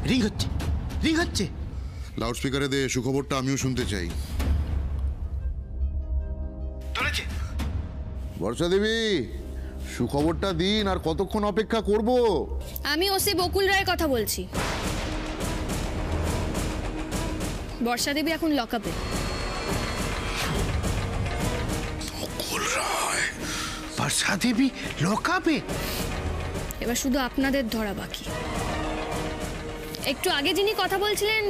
Ring হচ্ছে, ring হচ্ছে। Loud স্পিকারে দে, সুখবরটা আমিও শুনতে চাই। ধরেছে বর্ষা দেবী, সুখবরটা দিন, আর কতক্ষণ অপেক্ষা করব? আমি ওসি বকুল রায়ের কথা বলছি। বর্ষা দেবী এখন লকআপে। বকুল রায়, বর্ষা দেবী লকআপে? এবার শুধু আপনাদের ধরা বাকি। একটু আগে যিনি কথা বলছিলেন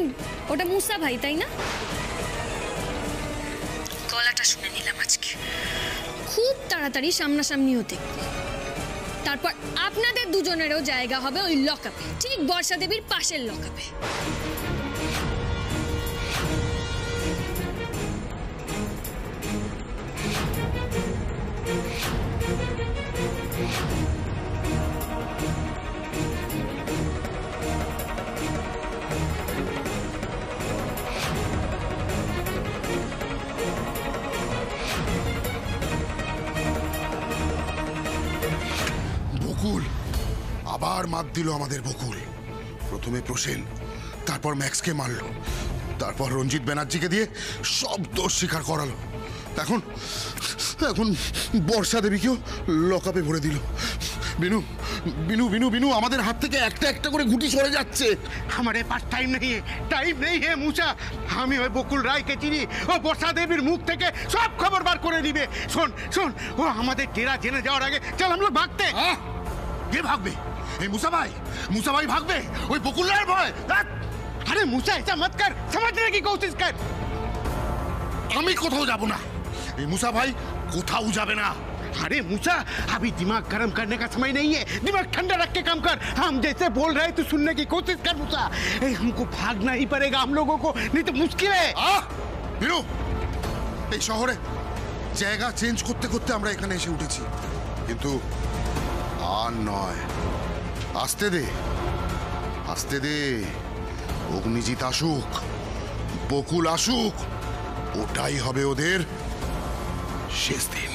ওটা মুসা ভাই, তাই না? গলাটা শুনে নিলাম আজকে। খুব তাড়াতাড়ি সামনাসামনি হতে, তারপর আপনাদের দুজনেরও জায়গা হবে ওই লকআপে, ঠিক বর্ষা দেবীর পাশের লকআপে। বকুল আবার মাত দিল আমাদের। বকুল প্রথমে প্রসেন, তারপর ম্যাক্সকে মারলো, তারপর রঞ্জিত ব্যানার্জিকে দিয়ে সব দোষ স্বীকার করালো। এখন এখন বর্ষা দেবীকেও লকআপে ভরে দিল। বিনু বিনু বিনু বিনু আমাদের হাত থেকে একটা একটা করে গুটি সরে যাচ্ছে। हमारे पास टाइम नहीं है मूसा। আমি ওই বকুল রায়কে চিনি, ও বর্ষা দেবীর মুখ থেকে সব খবর বার করে দিবে। শোন শোন, ও আমাদের ডেরা জেনে যাওয়ার আগে চল আমরা ভাগতে। কে ভাগবে? এই মুসা ভাই ভাগবে ওই বকুল রায়ের ভয়? अरे मूसा ऐसा मत कर, समझने की कोशिश कर। আমি কোথাও যাব না, এই মুসা ভাই কোথাও যাবে না। अरे मूसा, अभी दिमाग गर्म करने का समय नहीं है, दिमाग ठंडा रख के काम कर। हम जैसे बोल रहे हैं तो सुनने की कोशिश कर मूसा। हमको भागना ही पड़ेगा हम लोगों को, नहीं तो मुश्किल है। বিনু, এই শহরে জায়গা চেঞ্জ করতে করতে আমরা এখানে এসে উঠেছি, কিন্তু আর নয়। আসতে দে, আসতে দে। অগ্নিজিৎ আসুক, বকুল আসুক, ওটাই হবে ওদের শেষ দিন।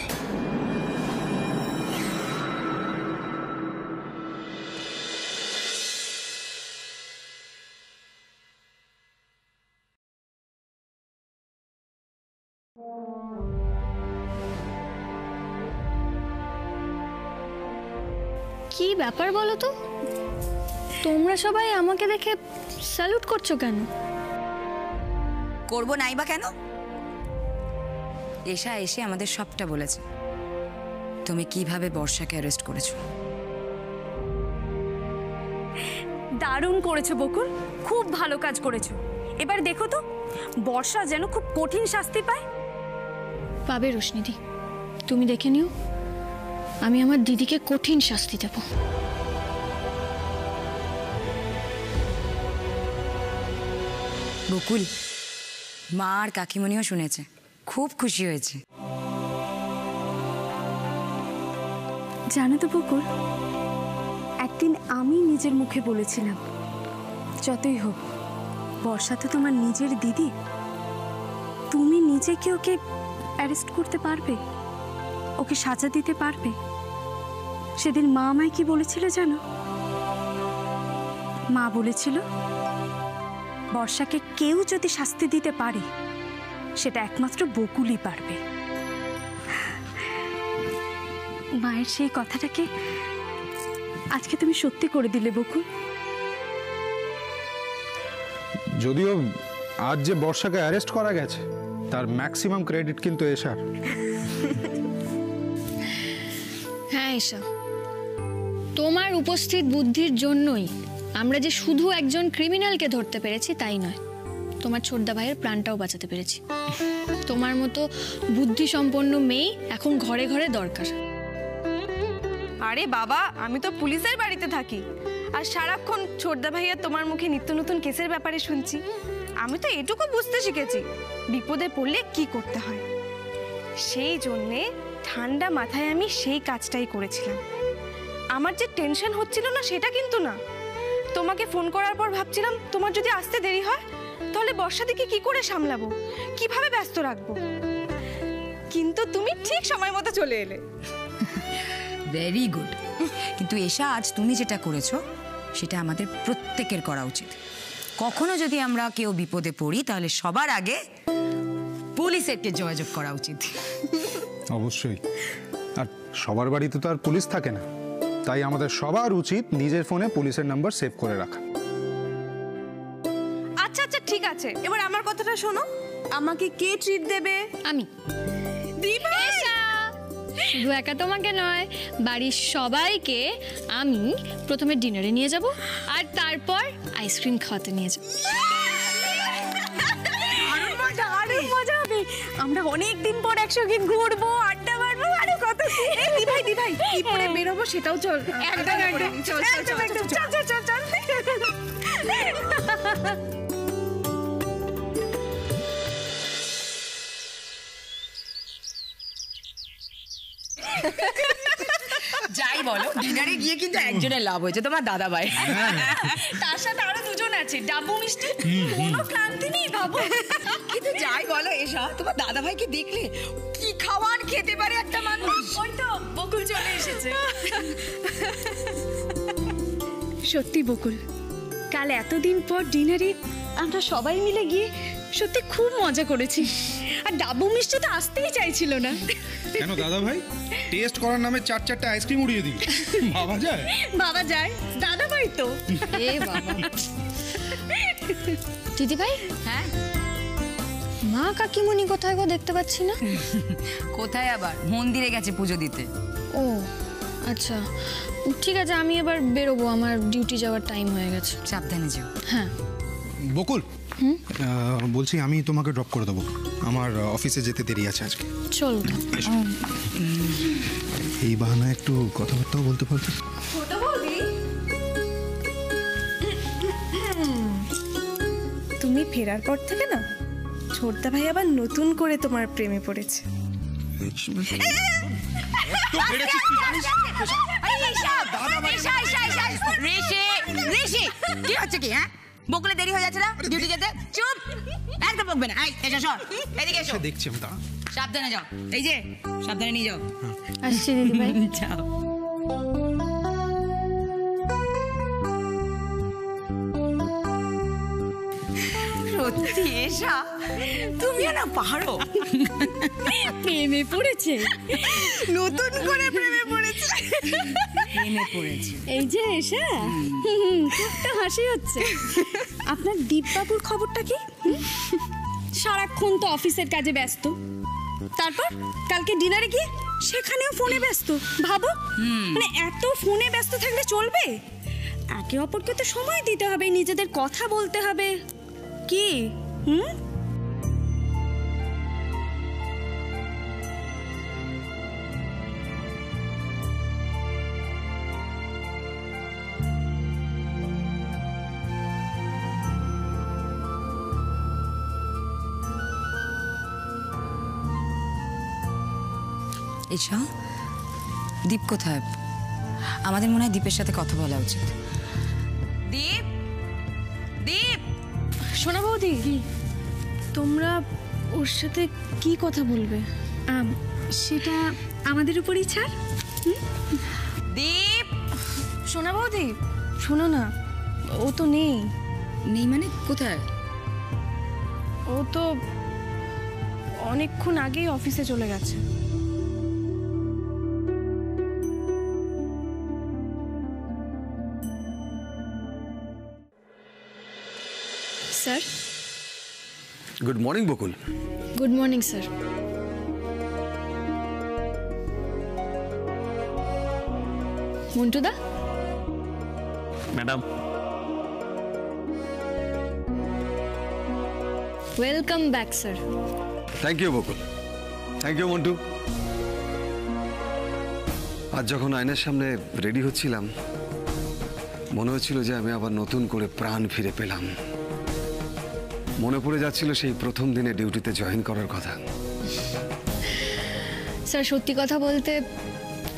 কি ব্যাপার বলো তো, তোমরা সবাই আমাকে দেখে স্যালুট করছো কেন? করবো নাই বা কেন? এশা এসে আমাদের সবটা বলেছে, তুমি কিভাবে বর্ষাকে অ্যারেস্ট করেছো। দারুণ করেছো বকুল, খুব ভালো কাজ করেছো। এবার দেখো তো বর্ষা যেন খুব কঠিন শাস্তি পায়। পাবে রোশনিদি, তুমি দেখে নিও, আমি আমার দিদিকে কঠিন শাস্তি দেব। বকুল, মা আর কাকিমণিও শুনেছে, খুব খুশি হয়েছে। জানো তো বকুল, একদিন আমি নিজের মুখে বলেছিলাম, যতই হোক বর্ষা তো তোমার নিজের দিদি, তুমি নিজে কি ওকে অ্যারেস্ট করতে পারবে, ওকে সাজা দিতে পারবে? সেদিন মা আমায় কি বলেছিল জানো? মা বলেছিল বর্ষাকে কেউ যদি শাস্তি দিতে পারে সেটা একমাত্র বকুলই পারবে। মায়ের সেই কথাটাকে আজকে তুমি সত্যি করে দিলে বকুল। যদিও আজ যে বর্ষাকে অ্যারেস্ট করা গেছে তার ম্যাক্সিমাম ক্রেডিট কিন্তু এশার। হ্যাঁ এশা, তোমার উপস্থিত বুদ্ধির জন্যই আমরা যে শুধু একজন ক্রিমিনালকে ধরতে পেরেছি তাই নয়, তোমার ছোটদা ভাইয়ের প্রাণটাও বাঁচাতে পেরেছি। তোমার মতো বুদ্ধি সম্পন্ন মেয়ে এখন ঘরে ঘরে দরকার। আরে বাবা, আমি তো পুলিশের বাড়িতে থাকি আর সারাক্ষণ ছোটদা ভাইয়া তোমার মুখে নিত্য নতুন কেসের ব্যাপারে শুনছি। আমি তো এটুকু বুঝতে শিখেছি বিপদে পড়লে কি করতে হয়। সেই জন্যে ঠান্ডা মাথায় আমি সেই কাজটাই করেছিলাম। আমার যে টেনশন হচ্ছিল না সেটা কিন্তু না, তোমাকে ফোন করার পর ভাবছিলাম তোমার যদি আসতে দেরি হয় তাহলে বর্ষাদিকে কি করে সামলাবো, কিভাবে ব্যস্ত রাখবো। কিন্তু তুমি ঠিক সময় মতো চলে এলে। Very good. কিন্তু এশা, আজ তুমি যেটা করেছো সেটা আমাদের প্রত্যেকের করা উচিত। কখনো যদি আমরা কেউ বিপদে পড়ি তাহলে সবার আগে পুলিশকে যোগাযোগ করা উচিত। অবশ্যই। আর সবার বাড়িতে তো আর পুলিশ থাকে না, তাই আমাদের সবার উচিত নিজের ফোনে পুলিশের নাম্বার সেভ করে রাখা। আচ্ছা আচ্ছা ঠিক আছে, এবার আমার কথাটা শোনো। আমাকে কে ট্রিট দেবে? আমি। দিভাই। শুধু একা তোমাকে নয়, বাড়ির সবাইকে আমি প্রথমে ডিনারে নিয়ে যাব আর তারপর আইসক্রিম খাওয়াতে নিয়ে যাব। আরো মজা হবে। আমরা অনেক দিন পর একসঙ্গে ঘুরবো, আড্ডা মারবো, আরো কত কি। দিভাই কি পরে বের হবো সেটাও চল। একদম চল চল চল চল চল। যাই বলো, ডিনারে গিয়ে কিন্তু একজনের লাভ হয়েছে, তোমার দাদা ভাই। তার সাথে আরো দুজন আছে, ডাব্বু মিষ্টি। কোনো ক্লান্তি নেই বাবু। কিন্তু যাই বলো এসা, তোমার দাদা ভাইকে দেখলে কি খাবার খেতে পারে একটা মানুষ। ওই তো বকুল চলে এসেছে। সত্যি বকুল, কাল এতদিন পর ডিনারে আমরা সবাই মিলে গিয়ে সত্যি খুব মজা করেছি। আর ডাব্বু মিষ্টি তো আসতেই চাইছিল না। কেন দাদা ভাই, টেস্ট করার নামে 4-4টা আইসক্রিম উড়িয়ে দিই। বাবা যায়? বাবা যায়, দাদা ভাই তো। এ বাবা। দিদি ভাই, হ্যাঁ মা কাকিমণি কোথায় গো, দেখতে পাচ্ছি না। কোথায় আবার, মন্দিরে গেছে পুজো দিতে। ও আচ্ছা, ঠিক আছে, আমি এবার বেরোবো, আমার ডিউটি যাওয়ার টাইম হয়ে গেছে। সাবধানে যেও। হ্যাঁ। বকুল, বলছি আমি তোমাকে ড্রপ করে দেবো, আমার অফিসে যেতে দেরি আছে আজকে। চলো। এই বাহানা একটু কথাবার্তাও বলতে পারবে? তুমি ফেরার পর থেকে না ছোটদা ভাই আবার নতুন করে তোমার প্রেমে পড়েছে। কি হচ্ছে কি? হ্যাঁ, বকুলে দেরি হয়ে যাচ্ছে না ডিউটি যেতে? চুপ, একদম বকবে না। এসো সর, এদিকে এসো। দেখছি আমি, দাঁড়া। সাবধানে যাও, এই যে সাবধানে নিয়ে যাও। আসছি দিদি ভাই। যাও। সত্যি এসা, তুমিও না পাহাড়ো। প্রেমে পড়েছে, নতুন করে প্রেমে পড়েছে। প্রেমে পড়েছে। এই যে এসা, খুব তো হাসি হচ্ছে। আপনার দীপবাবুর খবরটা কি? সারাক্ষণ তো অফিসের কাজে ব্যস্ত, তারপর কালকে ডিনারে গিয়ে সেখানেও ফোনে ব্যস্ত। ভাবো, মানে এত ফোনে ব্যস্ত থাকলে চলবে? একে অপরকে তো সময় দিতে হবে, নিজেদের কথা বলতে হবে। কি এসা, দীপ কোথায়? আমাদের মনে হয় দীপের সাথে কথা বলা উচিত। দীপ, দীপ। শোনা বৌদি, তোমরা ওর সাথে কি কথা বলবে? সেটা আমাদের উপরই ছাড়। দীপ। শোনা বৌদি, শোনো না, ও তো নেই। নেই মানে কোথায়? ও তো অনেকক্ষণ আগেই অফিসে চলে গেছে। Sir. Good morning Bakul. Good morning sir. মন্টুদা। Madam. Welcome back sir. Thank you Bakul, thank you Montu. আজ যখন আয়নার সামনে রেডি হচ্ছিলাম, মনে হচ্ছিল যে আমি আবার নতুন করে প্রাণ ফিরে পেলাম। মনে পড়ে যাচ্ছিল সেই প্রথম দিনে ডিউটিতে জয়েন করার কথা। স্যার, সত্যি কথা বলতে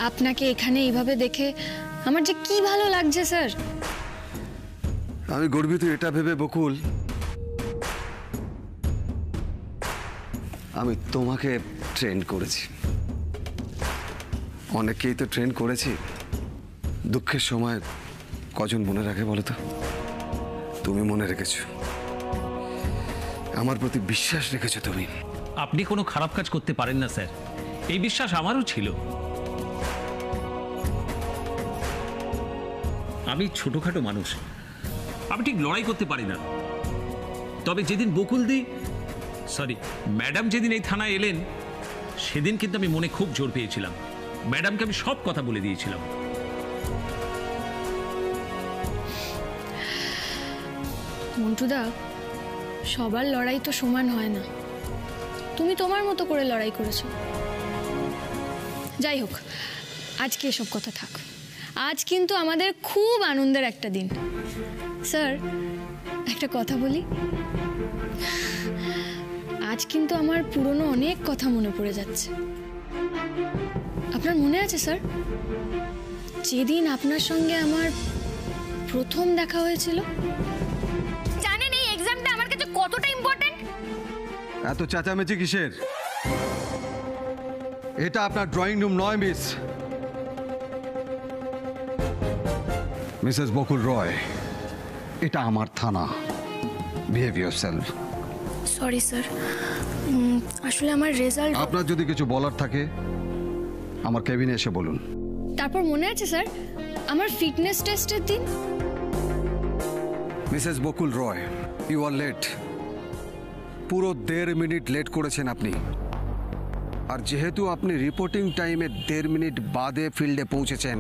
আপনাকে এখানে এইভাবে দেখে আমার যে কি ভালো লাগছে স্যার। আমি গর্বিত এটা ভেবে বকুল, আমি তোমাকে ট্রেন করেছি। অনেককেই তো ট্রেন করেছি, দুঃখের সময় কজন মনে রাখে বলো তো? তুমি মনে রেখেছো, আমার প্রতি বিশ্বাস রেখেছো তুমি। আপনি কোনো খারাপ কাজ করতে পারেন না স্যার, এই বিশ্বাস আমারও ছিল। আমি ছোটখাটো মানুষ, আমি ঠিক লড়াই করতে পারি না। তবে যেদিন ম্যাডাম যেদিন এই থানায় এলেন, সেদিন কিন্তু আমি মনে খুব জোর পেয়েছিলাম। ম্যাডামকে আমি সব কথা বলে দিয়েছিলাম। মন্টুদা, সবার লড়াই তো সমান হয় না। তুমি তোমার মতো করে লড়াই করেছো। যাই হোক, আজকে এসব কথা থাক। আজ কিন্তু আমাদের খুব আনন্দের একটা দিন। স্যার, একটা কথা বলি, আজ কিন্তু আমার পুরনো অনেক কথা মনে পড়ে যাচ্ছে। আপনার মনে আছে স্যার, যেদিন আপনার সঙ্গে আমার প্রথম দেখা হয়েছিল? জানেন এই এক্সামটা আমার কাছে কতটা ইম্পর্টেন্ট? এত চেঁচামেচি কিসের? এটা আপনার ড্রয়িং রুম নয় মিসেস বকুল রয়, এটা আমার থানা। Behave yourself. সরি স্যার, আসলে আমার রেজাল্ট। আপনার যদি কিছু বলার থাকে আমার কেবিনে এসে বলুন। তারপর মনে আছে স্যার, আমার ফিটনেস টেস্টের দিন? Mrs Bakul Roy, you are late. পুরো 1.5 মিনিট লেট করেছেন আপনি। আর যেহেতু আপনি রিপোর্টিং টাইমে 1.5 মিনিট বাদে ফিল্ডে পৌঁছেছেন,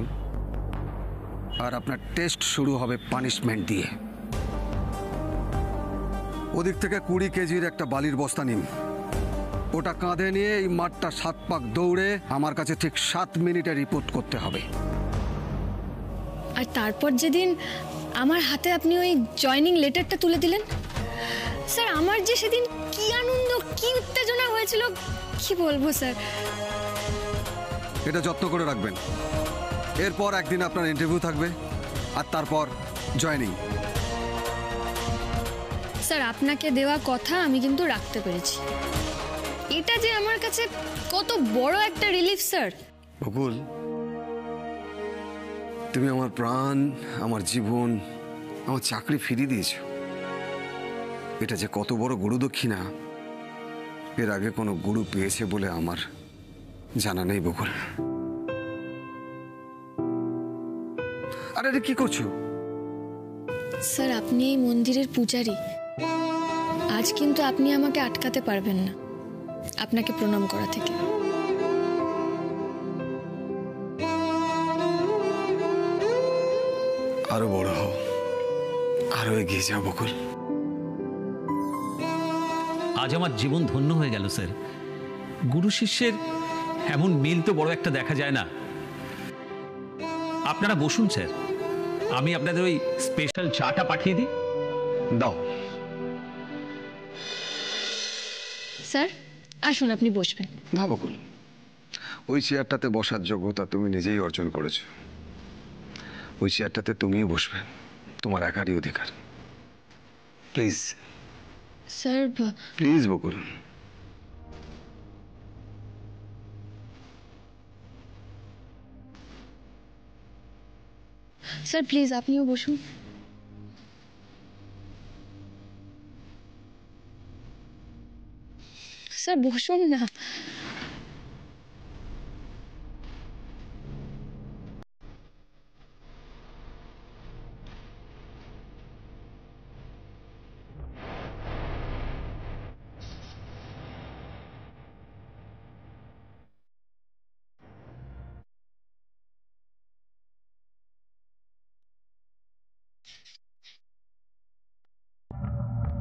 আর আপনার টেস্ট শুরু হবে পানিশমেন্ট দিয়ে। ওদিক থেকে 20 কেজির একটা বালির বস্তা নিন, ওটা কাঁধে নিয়ে এই মাঠটা 7 পাক দৌড়ে আমার কাছে ঠিক 7 মিনিটে রিপোর্ট করতে হবে। আর তারপর যেদিন আমার হাতে আপনি ওই জয়নিং লেটারটা তুলে দিলেন, স্যার আমার যে সেদিন কি আনন্দ, কি উত্তেজনা হয়েছিল, কি বলবো স্যার। এটা যত্ন করে রাখবেন। এরপর একদিন আপনার ইন্টারভিউ থাকবে, আর তারপর জয়নিং। স্যার, আপনাকে দেওয়া কথা আমি কিন্তু রাখতে পেরেছি। এটা যে আমার কাছে কত বড় একটা রিলিফ স্যার। বকুল, তুমি আমার প্রাণ, আমার জীবন, আমার চাকরি ফিরিয়ে দিয়েছ। এটা যে কত বড় গুরু দক্ষিণা, এর আগে কোনো গুরু পেয়েছে বলে আমার জানা নেই বকুল। আরে এটা কি করছো? স্যার, আপনি এই মন্দিরের পূজারী। আজ কিন্তু আপনি আমাকে আটকাতে পারবেন না আপনাকে প্রণাম করা থেকে। আরো বড় হও, আরো এগিয়ে যাও বকুল। আজ আমার জীবন ধন্য হয়ে গেল স্যার। গুরু শিষ্যের এমন মিল তো বড় একটা দেখা যায় না। আপনারা বসুন স্যার, আমি আপনাদের ওই স্পেশাল চাটা পাঠিয়ে দিই। দাও। স্যার আসুন, আপনি বসবেন। না বকুল, ওই চেয়ারটাতে বসার যোগ্যতা তুমি নিজেই অর্জন করেছো। ওই চেয়ারটাতে তুমিই বসবে, তোমার একারই অধিকার। Please sir. Please Bakul. Sir please আপনিও বসুন। স্যার বসুন না।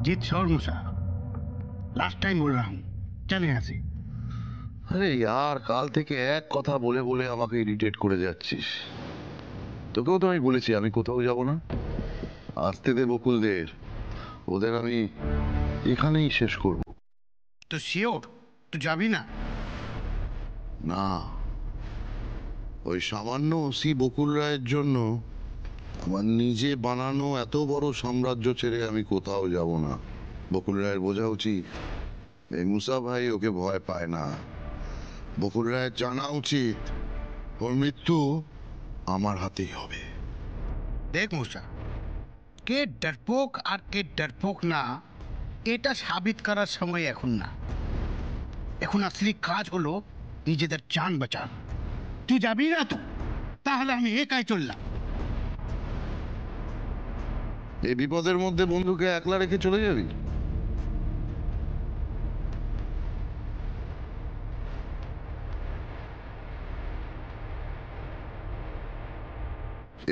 जीत शर्मसा लास्ट टाइम बोल रहा हूँ, चले यहाँ से। আরে यार কাল থেকে এক কথা বলে বলে আমাকে ইরিটেট করে যাচ্ছিস। তোকেও তো আমি বলেছি আমি কোথাও যাব না। আসতে দে বকুলদের, ওদের আমি এখানেই শেষ করব। तो शियोर तो যাবি না? না, ওই সামান্য ওসি বকুল রায়ের জন্য আমার নিজে বানানো এত বড় সাম্রাজ্য ছেড়ে আমি কোথাও যাব না। বকুল রায়ের বোঝা উচিত এই মুসা ভাই ওকে ভয় পায় না। বকুল রায়ের জানা উচিত ওর মৃত্যু আমার হাতেই হবে। দেখ মূসা, কে ডরপোক আর কে ডরপোক না এটা সাবিত করার সময় এখন না। এখন আসলি কাজ হলো নিজেদের জান বাঁচানো। তুই যাবি না তো? তাহলে আমি একাই চললাম। এই বিপদের মধ্যে বন্ধুকে একলা রেখে চলে যাবি?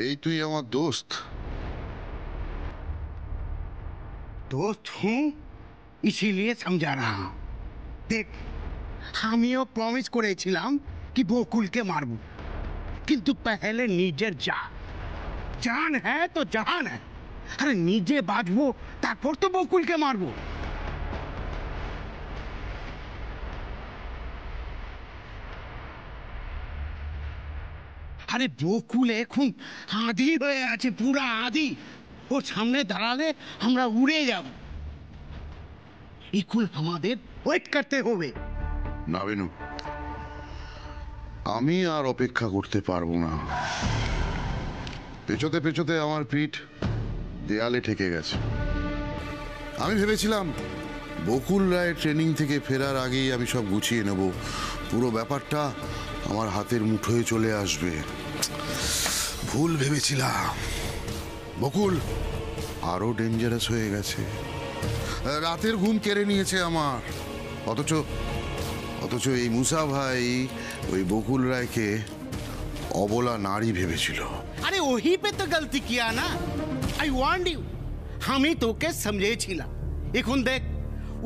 এই তুই আমার দোস্ত। दोस्त हूं इसीलिए समझा रहा हूं। देख, আমিও প্রমিস করেছিলাম কি বকুলকে মারব, কিন্তু পহলে নিজের জান হ্যাঁ তো জান হ্যাঁ। আরে নিজে বাঁচবো তারপর তো বকুলকে মারবো। আরে বকুল এখন আদি হয়ে আছে, পুরা আদি। ওর সামনে দাঁড়ালে আমরা উড়ে যাব। এখন আমাদের ওয়েট করতে হবে। না বেনু, আমি আর অপেক্ষা করতে পারবো না। পেছোতে পেছোতে আমার পিঠ দেয়ালে ঠেকে গেছে। আমি ভেবেছিলাম বকুল রায়ের ট্রেনিং থেকে ফেরার আগেই আমি সব গুছিয়ে নেব, পুরো ব্যাপারটা আমার হাতের মুঠোয় চলে আসবে। ভুল ভেবেছিলাম। বকুল আরো ডেঞ্জারাস হয়ে গেছে, রাতের ঘুম কেড়ে নিয়েছে আমার। অথচ এই মুসা ভাই ওই বকুল রায়কে অবলা নারী ভেবেছিল। আরে ওহি পে তো গলতি কিয়া না। I want you. আমি তোকে সমঝেছিলাম। এখন দেখ,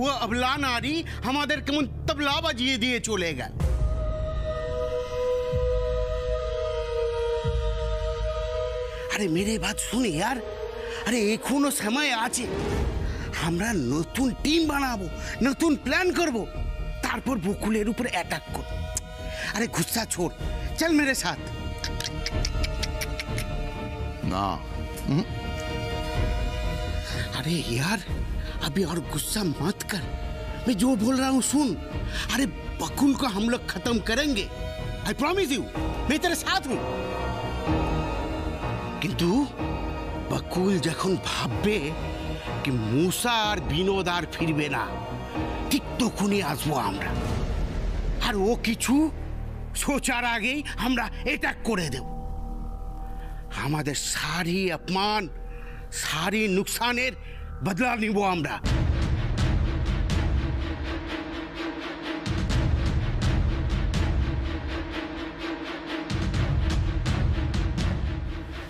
ও অবলা নারী আমাদের কেমন তবলা বাজিয়ে দিয়ে চলে গেল। আরে মেরে বাত শুনে यार। আরে এখনো সময় আছে। আমরা নতুন টিম বানাবো, নতুন প্ল্যান করব, তারপর বকুলের উপর অ্যাটাক করব। अरे गुस्सा छोड़, चल मेरे साथ। না। अरे यार, अभी और गुस्सा मत कर। मैं जो बोल रहा हूँ सुन। अरे बकुल को हम लोग खत्म करेंगे। आई प्रॉमिस यू, मैं तेरे साथ हूँ। किंतु बकुल যখন ভাববে कि मूसा আর বিনোদ আর ফিরবে না, ঠিক তখনই আসবো আমরা। আর ও কিছু সোচার আগেই আমরা অ্যাটাক করে দেব। আমাদের সারি অপমান, সারি নুকসানের বদলা নিব আমরা।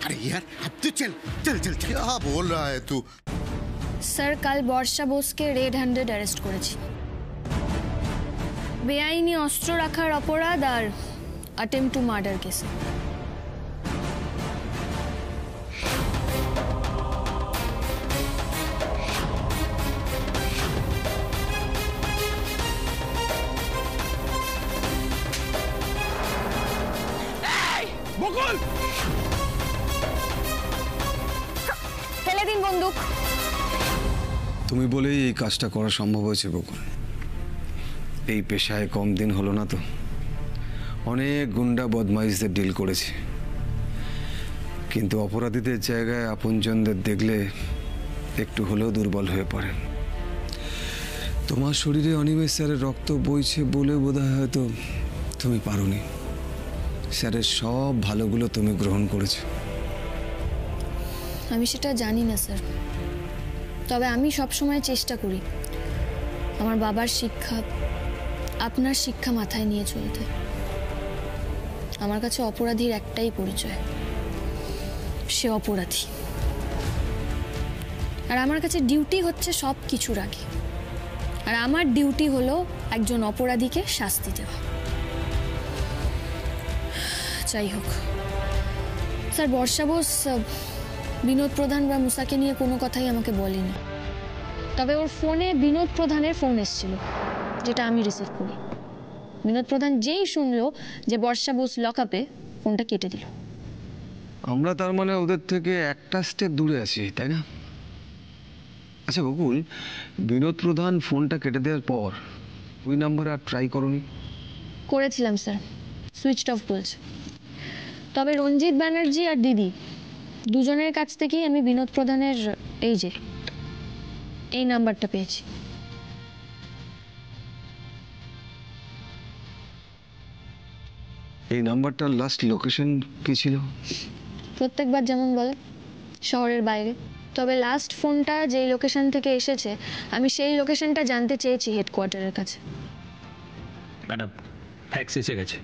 अरे यार, अब तो चल चल चल चल। क्या बोल रहा है तू? স্যার, কাল বর্ষা বোসকে রেড হ্যান্ডেড অ্যারেস্ট করেছি। বেআইনি অস্ত্র রাখার অপরাধ আর অ্যাটেম্প টু মার্ডার কেসে। বকুল, ফেলে দিন বন্দুক। তুমি বলেই এই কাজটা করা সম্ভব হয়েছে বকুল। এই পেশায় কম দিন হলো না তো, অনেক গুন্ডা বদমাইশদের ডিল করেছি, কিন্তু অপরাধীদের জায়গায় আপনজনদের দেখলে একটু হলেও দুর্বল হয়ে পড়ে। তোমার শরীরে অনিমেষ স্যারের রক্ত বইছে বলে বোধহয় হয়তো তুমি পারোনি। স্যারের সব ভালোগুলো তুমি গ্রহণ করেছো। আমি সেটা জানি না স্যার, তবে আমি সবসময় চেষ্টা করি আমার বাবার শিক্ষা, আপনার শিক্ষা মাথায় নিয়ে চলতে। আমার কাছে অপরাধীর একটাই পরিচয়, সে অপরাধী। আর আমার কাছে ডিউটি হচ্ছে সব কিছুর আগে, আর আমার ডিউটি হলো একজন অপরাধীকে শাস্তি দেওয়া। যাই হোক স্যার, বর্ষা বোস বিনোদ প্রধান বা মুসাকে নিয়ে কোনো কথাই আমাকে বলেনি, তবে ওর ফোনে বিনোদ প্রধানের ফোন এসেছিল, যেটা আমি রিসিভ করি। বিনোদ প্রধান যেই শুনলো যে বর্ষা বোস লকআপে, ফোনটা কেটে দিল। আমরা তার মানে ওদের থেকে একটা স্টেপ দূরে আছি, তাই না? আচ্ছা বকুল, বিনোদ প্রধান ফোনটা কেটে দেওয়ার পর ওই নাম্বারে আর ট্রাই করনি? করেছিলাম স্যার, সুইচড অফ বলছে। তবে রঞ্জিত ব্যানার্জি আর দিদি দুজনের কাছ থেকেই আমি বিনোদ প্রধানের এই নাম্বারটা পেয়েছি। এই নাম্বারটার লাস্ট লোকেশন কি ছিল? প্রত্যেকবার যেমন বলে, শহরের বাইরে। তবে লাস্ট ফোনটা যেই লোকেশন থেকে এসেছে আমি সেই লোকেশনটা জানতে চেয়েছি হেডকোয়ার্টারের কাছে। ম্যাডাম, ফ্যাক্স এসে গেছে।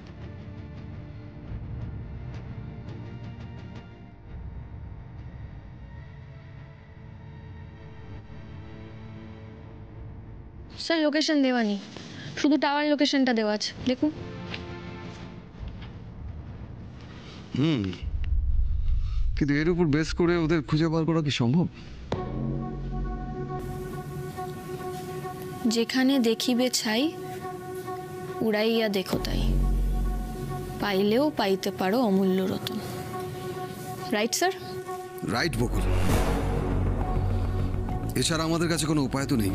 স্যার লোকেশন দেওয়া নেই, শুধু টাওয়ার লোকেশনটা দেওয়া আছে, দেখুন। কিন্তু এর উপর বেস করে ওদের খুঁজে বার করা কি সম্ভব? যেখানে দেখিবে ছাই উড়াইয়া দেখো তাই, পাইলেও পাইতে পারো অমূল্য রতন। Right sir? রাইট বকুল। এছাড়া আমাদের কাছে কোনো উপায় তো নেই।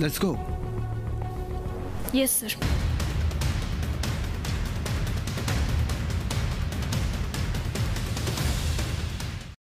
Let's go. Yes sir.